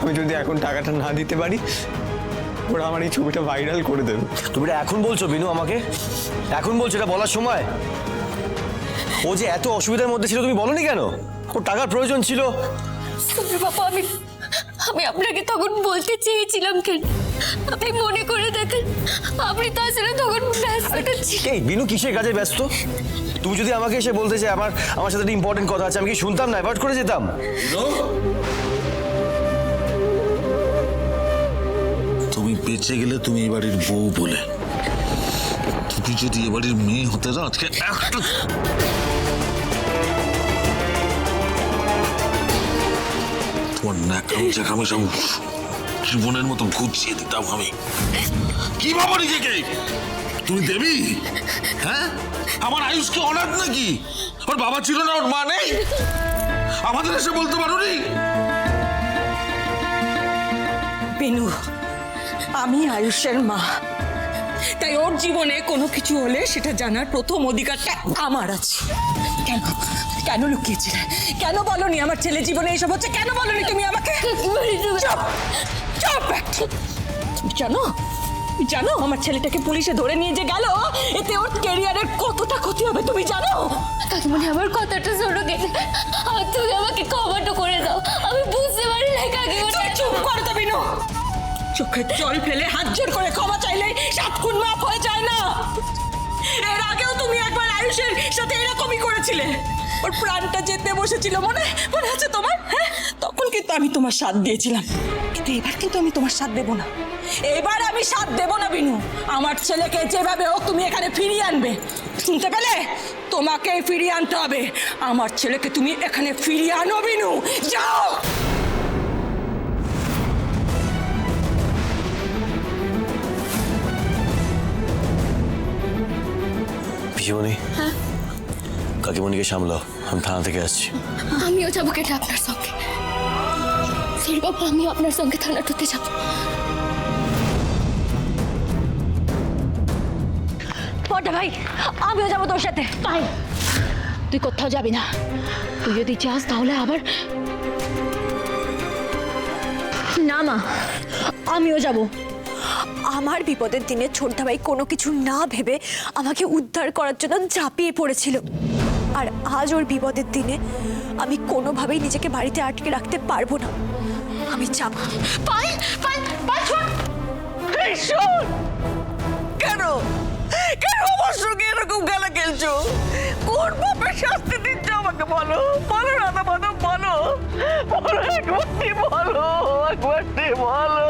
আমি যদি এখন টাকাটা না দিতে পারি ওরা আমার এই ছবিটা ভাইরাল করে দেবে। তুমি এটা এখন বলছো বিনু? আমাকে এখন বলছো? এটা বলার সময়? ও যে এত অসুবিধার মধ্যে ছিল তুমি বলনি কেন? ওর টাকার প্রয়োজন ছিল। বাবা আমি আপনাকে তখন বলতে চেয়েছিলাম কেন, আপনি মনে করে দেখেন আপনি তো আসলে তখন ব্যস্তটা ছিলেন। এই বিনু কিসের কাজে ব্যস্ত? তুমি যদি আমাকে এসে বলতে যে আমার সাথে একটা ইম্পর্টেন্ট কথা আছে, আমি কি শুনতাম না? অ্যাভয়েড করে যেতাম। তুমি বেঁচে গেলে তুমি এ বাড়ির বউ বলে, তুমি যদি এ বাড়ির মেয়ে হতে না আজকে একটা তোমার ন্যাকামি চ্যাকামি সব জীবনের মতো গুছিয়ে দিতাম আমি। কি ভাবো নিজেকে? তুমি দেবী? হ্যাঁ, আমার আয়ুষকে অনাথ নাকি? ওর বাবা ছিল না, ওর মা নেই? আমাদের এসে বলতে পারো নি? বিনু, আমি আয়ুষের মা, তাই ওর জীবনে কোনো কিছু হলে সেটা জানার প্রথম অধিকারটা আমার আছে। কেন কেন লুকিয়েছিলে? কেন বলনি আমার ছেলে জীবনে এইসব হচ্ছে? কেন বলনি তুমি আমাকে? চুপ চুপ একটু। তুমি জানো আমার ছেলেটাকে পুলিশে ধরে নিয়ে যে গেল, এতে ওর ক্যারিয়ারের কতটা ক্ষতি হবে তুমি জানো? কাকিমণি আমার কথাটা শোনো গেলে, তুমি আমাকে ক্ষমাটা করে দাও, আমি বুঝতে পারি না কাকিমণি। চুপ করো তো বিনু, চোখে জল ফেলে হাত জোর করে ক্ষমা চাইলে 7 গুণ মাফ হয়ে যায় না? এর আগেও তুমি একবার আয়ুষের সাথে এরকমই করেছিলে, ওর প্রাণটা যেতে বসেছিল, মনে আছে তোমার? হ্যাঁ, তখন কিন্তু আমি তোমার সাথ দিয়েছিলাম, কিন্তু এবার কিন্তু আমি তোমার সাথ দেব না। এবার আমি সাথ দেব না বিনু। আমার ছেলেকে যেভাবে হোক তুমি এখানে ফিরিয়ে আনবে, শুনতে পেলে? তোমাকে ফিরিয়ে আনতে হবে। আমার ছেলেকে তুমি এখানে ফিরিয়ে আনো বিনু, যাও। পিসিমণি, কাকিমণিকে সামলাও, আমি থানা থেকে আসছি। আমিও যাবো কেটে আপনার সঙ্গে। বাবা আমিও আপনার সঙ্গে থানাটাতে যাবো। পটা ভাই, আমিও যাবো তোর সাথে। ভাই তুই কোথাও যাবি না, তুই যদি চাস তাহলে আবার। না মা, আমিও যাব। আমার বিপদের দিনে ছোটদা ভাই কোনো কিছু না ভেবে আমাকে উদ্ধার করার জন্য ঝাঁপিয়ে পড়েছিল, আর আজ ওর বিপদের দিনে আমি কোনোভাবেই নিজেকে বাড়িতে আটকে রাখতে পারবো না। আমি যাব। কেন কেন আমার সঙ্গে এরকম খেলা খেলছো? কোন পাপের শাস্তি দিচ্ছ আমাকে? বলো বলো রাধা মাধব, বলো বলো, একবারটি বলো, একবারটি বলো।